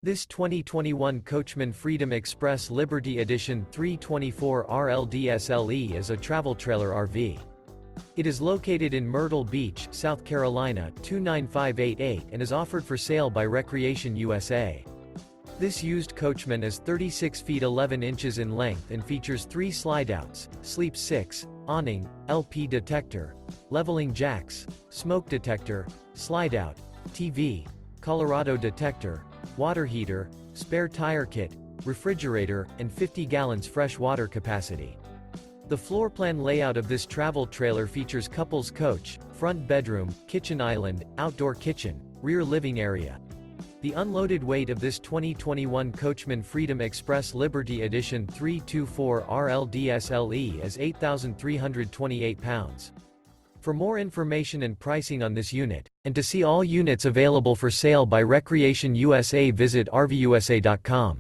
This 2021 Coachmen Freedom Express Liberty Edition 324 RLDSLE is a travel trailer RV. It is located in Myrtle Beach, South Carolina 29588 and is offered for sale by Recreation USA. This used coachman is 36 feet 11 inches in length and features 3 slideouts, sleep 6, awning, LP detector, leveling jacks, smoke detector, slideout, TV, Colorado detector, water heater, spare tire kit, refrigerator, and 50 gallons fresh water capacity. The floor plan layout of this travel trailer features couples coach, front bedroom, kitchen island, outdoor kitchen, rear living area. The unloaded weight of this 2021 Coachmen Freedom Express Liberty Edition 324 RLDSLE is 8,328 pounds. For more information and pricing on this unit, and to see all units available for sale by Recreation USA, visit RVUSA.com.